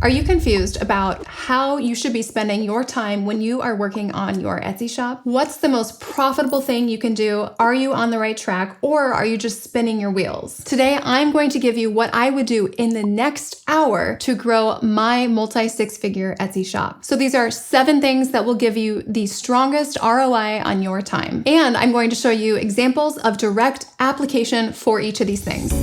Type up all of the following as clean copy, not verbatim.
Are you confused about how you should be spending your time when you are working on your Etsy shop? What's the most profitable thing you can do? Are you on the right track, or are you just spinning your wheels? Today, I'm going to give you what I would do in the next hour to grow my multi-six-figure Etsy shop. So these are 7 things that will give you the strongest ROI on your time. And I'm going to show you examples of direct application for each of these things.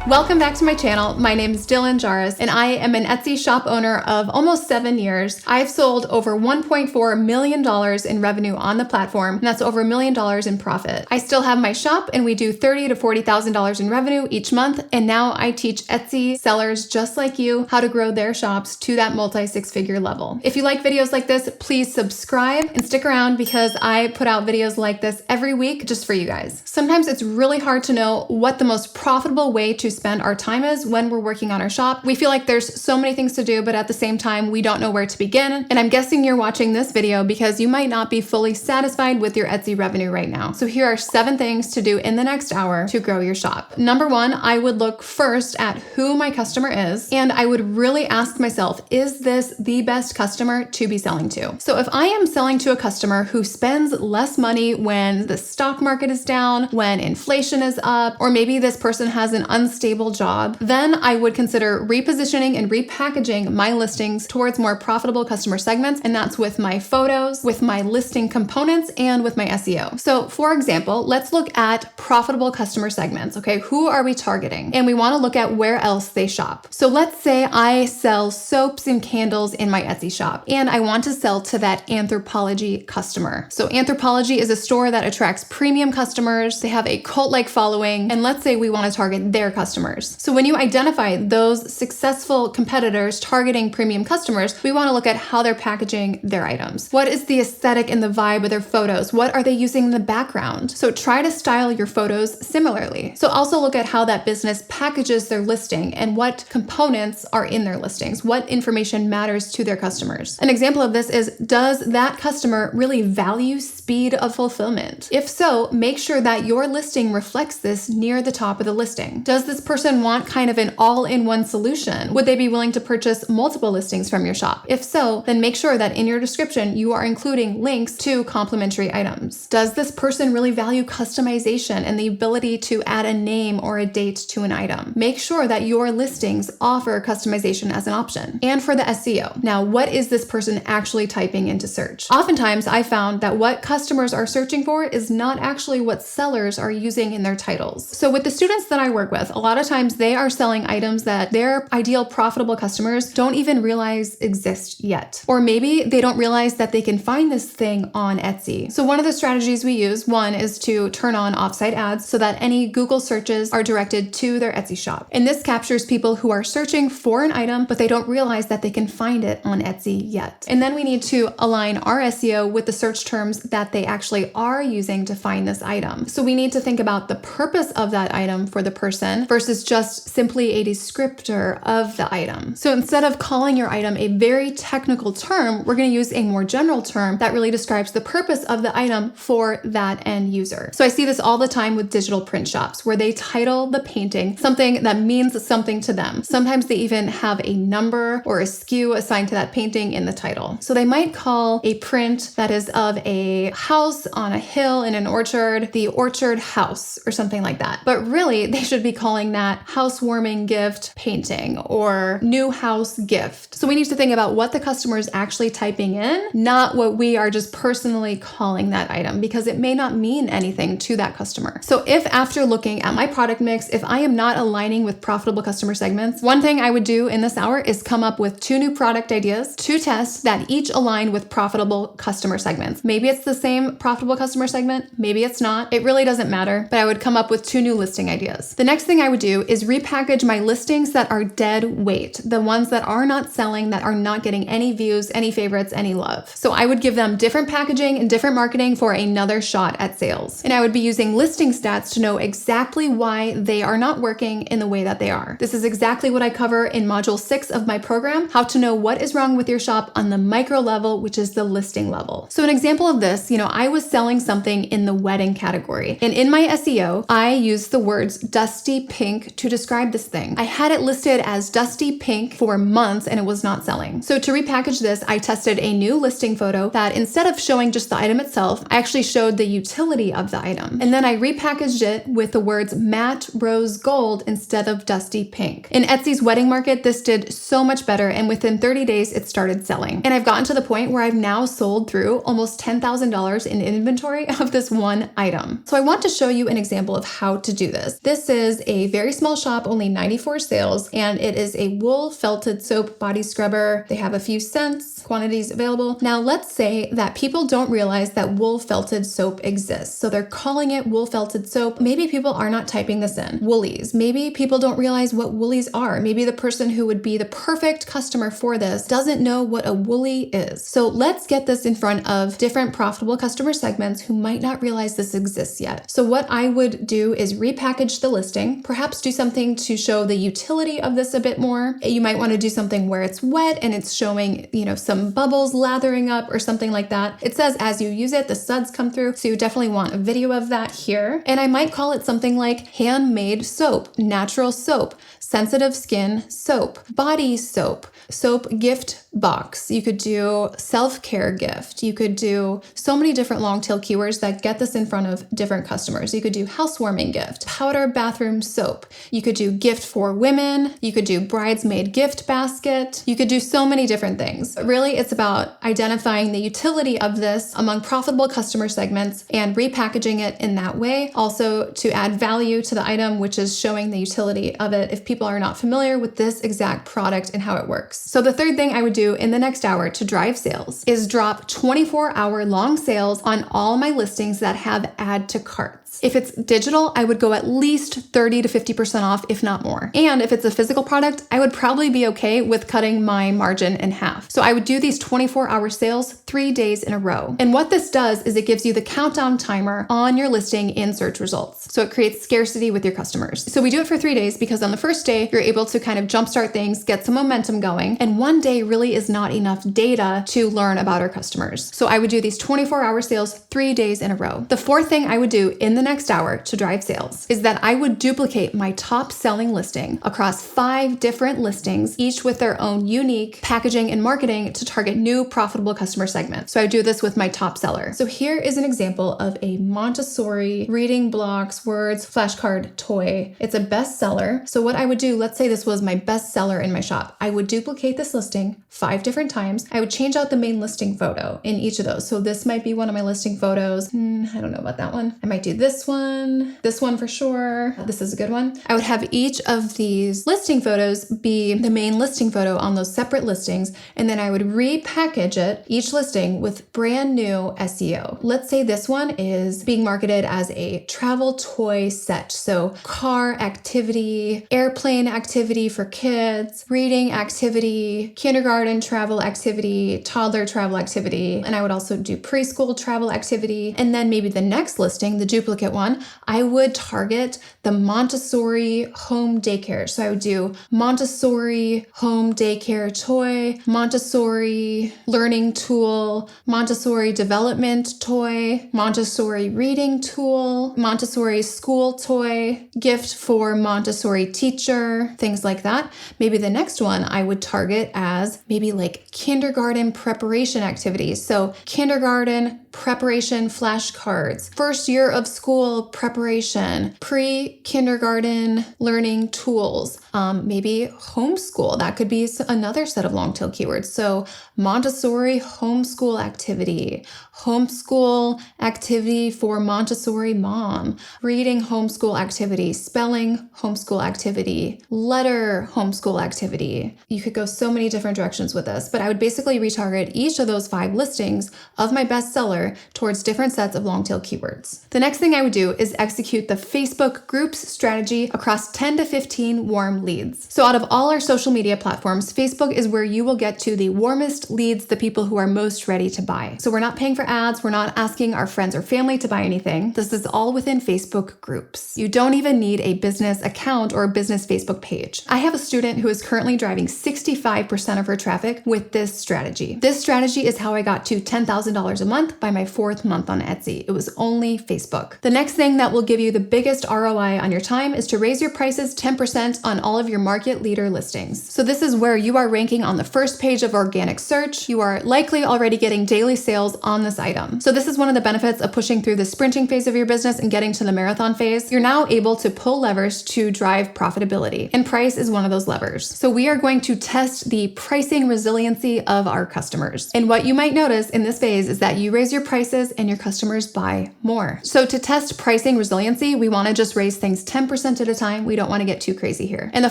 Welcome back to my channel. My name is Jahraus, and I am an Etsy shop owner of almost 7 years. I've sold over $1.4 million in revenue on the platform, and that's over $1 million in profit. I still have my shop, and we do $30,000 to $40,000 in revenue each month, and now I teach Etsy sellers just like you how to grow their shops to that multi-six-figure level. If you like videos like this, please subscribe and stick around because I put out videos like this every week just for you guys. Sometimes it's really hard to know what the most profitable way to spend our time is when we're working on our shop. We feel like there's so many things to do, but at the same time, we don't know where to begin. And I'm guessing you're watching this video because you might not be fully satisfied with your Etsy revenue right now. So here are 7 things to do in the next hour to grow your shop. Number 1, I would look first at who my customer is, and I would really ask myself, is this the best customer to be selling to? So if I am selling to a customer who spends less money when the stock market is down, when inflation is up, or maybe this person has an unstable job, then I would consider repositioning and repackaging my listings towards more profitable customer segments. And that's with my photos, with my listing components, and with my SEO. So for example, let's look at profitable customer segments. Okay, who are we targeting? And we want to look at where else they shop. So let's say I sell soaps and candles in my Etsy shop, and I want to sell to that Anthropologie customer. So Anthropologie is a store that attracts premium customers. They have a cult-like following, and let's say we want to target their customers. So when you identify those successful competitors targeting premium customers, we want to look at how they're packaging their items. What is the aesthetic and the vibe of their photos? What are they using in the background? So try to style your photos similarly. So also look at how that business packages their listing and what components are in their listings. What information matters to their customers? An example of this is, does that customer really value speed of fulfillment? If so, make sure that your listing reflects this near the top of the listing. Does this person want kind of an all-in-one solution? Would they be willing to purchase multiple listings from your shop? If so, then make sure that in your description, you are including links to complementary items. Does this person really value customization and the ability to add a name or a date to an item? Make sure that your listings offer customization as an option. And for the SEO, now what is this person actually typing into search? Oftentimes, I found that what customers are searching for is not actually what sellers are using in their titles. So with the students that I work with, a lot of times they are selling items that their ideal profitable customers don't even realize exist yet. Or maybe they don't realize that they can find this thing on Etsy. So one of the strategies we use, one, is to turn on offsite ads so that any Google searches are directed to their Etsy shop. And this captures people who are searching for an item, but they don't realize that they can find it on Etsy yet. And then we need to align our SEO with the search terms that they actually are using to find this item. So we need to think about the purpose of that item for the person versus just simply a descriptor of the item. So instead of calling your item a very technical term, we're going to use a more general term that really describes the purpose of the item for that end user. So I see this all the time with digital print shops where they title the painting something that means something to them. Sometimes they even have a number or a SKU assigned to that painting in the title. So they might call a print that is of a house on a hill in an orchard, the orchard house or something like that. But really, they should be calling that housewarming gift painting or new house gift. So we need to think about what the customer is actually typing in, not what we are just personally calling that item, because it may not mean anything to that customer. So if after looking at my product mix, if I am not aligning with profitable customer segments, one thing I would do in this hour is come up with 2 new product ideas to test that each align with profitable customer segments. Maybe it's the same profitable customer segment, maybe it's not. It really doesn't matter, but I would come up with 2 new listing ideas. The next thing I would would do is repackage my listings that are dead weight, the ones that are not selling, that are not getting any views, any favorites, any love. So I would give them different packaging and different marketing for another shot at sales. And I would be using listing stats to know exactly why they are not working in the way that they are. This is exactly what I cover in module 6 of my program, how to know what is wrong with your shop on the micro level, which is the listing level. So an example of this, I was selling something in the wedding category. And in my SEO, I used the words dusty pink to describe this thing. I had it listed as dusty pink for months and it was not selling. So to repackage this, I tested a new listing photo that instead of showing just the item itself, I actually showed the utility of the item. And then I repackaged it with the words matte rose gold instead of dusty pink. In Etsy's wedding market, this did so much better, and within 30 days, it started selling. And I've gotten to the point where I've now sold through almost $10,000 in inventory of this one item. So I want to show you an example of how to do this. This is a very small shop, only 94 sales, and it is a wool felted soap body scrubber. They have a few scents, quantities available. Now let's say that people don't realize that wool felted soap exists. So they're calling it wool felted soap. Maybe people are not typing this in. Woolies. Maybe people don't realize what woolies are. Maybe the person who would be the perfect customer for this doesn't know what a woolly is. So let's get this in front of different profitable customer segments who might not realize this exists yet. So what I would do is repackage the listing, perhaps do something to show the utility of this a bit more. You might want to do something where it's wet and it's showing, some bubbles lathering up or something like that. It says as you use it, the suds come through. So you definitely want a video of that here. And I might call it something like handmade soap, natural soap, sensitive skin soap, body soap, soap gift box. You could do self-care gift. You could do so many different long tail keywords that get this in front of different customers. You could do housewarming gift, powder bathroom soap. You could do gift for women. You could do bridesmaid gift basket. You could do so many different things. But really, it's about identifying the utility of this among profitable customer segments and repackaging it in that way. Also to add value to the item, which is showing the utility of it if people are not familiar with this exact product and how it works. So the third thing I would do in the next hour to drive sales is drop 24-hour long sales on all my listings that have add to carts. If it's digital, I would go at least 30 to 50% off, if not more. And if it's a physical product, I would probably be okay with cutting my margin in half. So I would do these 24-hour sales 3 days in a row. And what this does is it gives you the countdown timer on your listing in search results. So it creates scarcity with your customers. So we do it for 3 days because on the first day, you're able to kind of jumpstart things, get some momentum going. And one day really is not enough data to learn about our customers. So I would do these 24-hour sales 3 days in a row. The fourth thing I would do in the next hour to drive sales is that I would duplicate my top selling listing across 5 different listings, each with their own unique packaging and marketing to target new profitable customer segments. So I do this with my top seller. So here is an example of a Montessori reading blocks, words, flashcard toy. It's a bestseller. So what I would do, let's say this was my best seller in my shop. I would duplicate this listing 5 different times. I would change out the main listing photo in each of those. So this might be one of my listing photos. I don't know about that one. I might do this one for sure. This is a good one. I would have each of these listing photos be the main listing photo on those separate listings, and then I would repackage it, each listing, with brand new SEO. Let's say this one is being marketed as a travel toy set. So car activity, airplane activity for kids, reading activity, kindergarten travel activity, toddler travel activity, and I would also do preschool travel activity. And then maybe the next listing, the duplicate one, I would target the Montessori home daycare. So I would do Montessori home daycare toy, Montessori learning tool, Montessori development toy, Montessori reading tool, Montessori school toy, gift for Montessori teacher, things like that. Maybe the next one I would target as maybe like kindergarten preparation activities. So kindergarten preparation flashcards, first year of school preparation, pre-kindergarten learning tools, maybe homeschool. That could be another set of long tail keywords. So Montessori homeschool activity, homeschool activity for Montessori mom, reading homeschool activity, spelling homeschool activity, letter homeschool activity. You could go so many different directions with this, but I would basically retarget each of those 5 listings of my bestseller color towards different sets of long tail keywords. The next thing I would do is execute the Facebook groups strategy across 10 to 15 warm leads. So out of all our social media platforms, Facebook is where you will get to the warmest leads, the people who are most ready to buy. So we're not paying for ads. We're not asking our friends or family to buy anything. This is all within Facebook groups. You don't even need a business account or a business Facebook page. I have a student who is currently driving 65% of her traffic with this strategy. This strategy is how I got to $10,000 a month by my 4th month on Etsy. It was only Facebook. The next thing that will give you the biggest ROI on your time is to raise your prices 10% on all of your market leader listings. So this is where you are ranking on the first page of organic search. You are likely already getting daily sales on this item. So this is one of the benefits of pushing through the sprinting phase of your business and getting to the marathon phase. You're now able to pull levers to drive profitability, and price is one of those levers. So we are going to test the pricing resiliency of our customers. And what you might notice in this phase is that you raise your prices and your customers buy more. So to test pricing resiliency, we want to just raise things 10% at a time. We don't want to get too crazy here. And the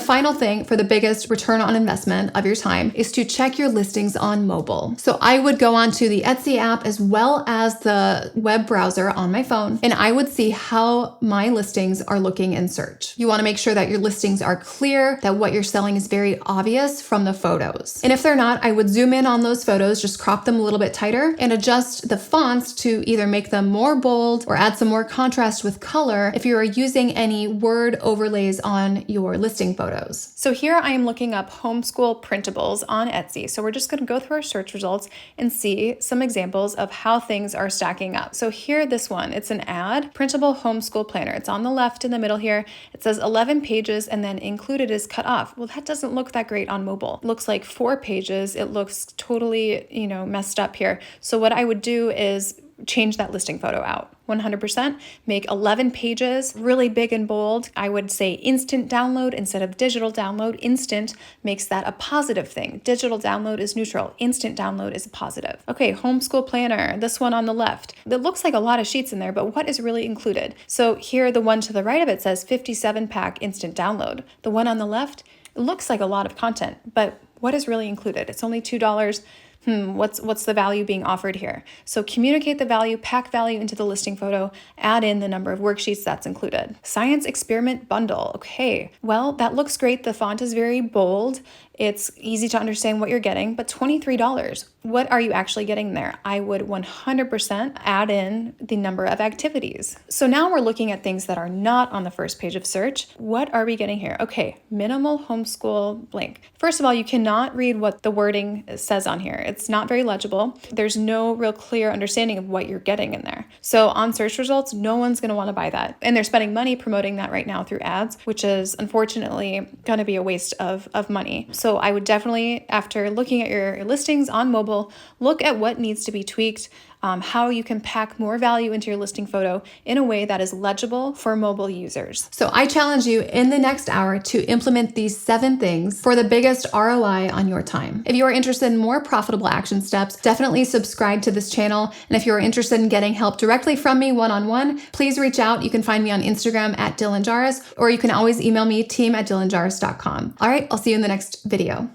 final thing for the biggest return on investment of your time is to check your listings on mobile. So I would go onto the Etsy app as well as the web browser on my phone, and I would see how my listings are looking in search. You want to make sure that your listings are clear, that what you're selling is very obvious from the photos. And if they're not, I would zoom in on those photos, just crop them a little bit tighter and adjust the fonts to either make them more bold or add some more contrast with color if you are using any word overlays on your listing photos. So here I am looking up homeschool printables on Etsy. So we're just going to go through our search results and see some examples of how things are stacking up. So here, this one, it's an ad, printable homeschool planner. It's on the left in the middle here. It says 11 pages and then included is cut off. Well, that doesn't look that great on mobile. It looks like 4 pages. It looks totally, messed up here. So what I would do is change that listing photo out. 100%, make 11 pages, really big and bold. I would say instant download instead of digital download. Instant makes that a positive thing. Digital download is neutral. Instant download is a positive. Okay, homeschool planner, this one on the left. It looks like a lot of sheets in there, but what is really included? So here, the one to the right of it says 57 pack instant download. The one on the left, it looks like a lot of content, but what is really included? It's only $2. What's the value being offered here? So communicate the value, pack value into the listing photo, add in the number of worksheets that's included. Science experiment bundle. Okay, well, that looks great. The font is very bold. It's easy to understand what you're getting, but $23. What are you actually getting there? I would 100% add in the number of activities. So now we're looking at things that are not on the first page of search. What are we getting here? Okay, minimal homeschool blank. First of all, you cannot read what the wording says on here. It's not very legible. There's no real clear understanding of what you're getting in there. So on search results, no one's going to want to buy that. And they're spending money promoting that right now through ads, which is unfortunately going to be a waste of money. So I would definitely, after looking at your listings on mobile, look at what needs to be tweaked, how you can pack more value into your listing photo in a way that is legible for mobile users. So I challenge you in the next hour to implement these 7 things for the biggest ROI on your time. If you are interested in more profitable action steps, definitely subscribe to this channel. And if you're interested in getting help directly from me one-on-one, please reach out. You can find me on Instagram at Jahraus, or you can always email me team@dylanjahraus.com. All right, I'll see you in the next video.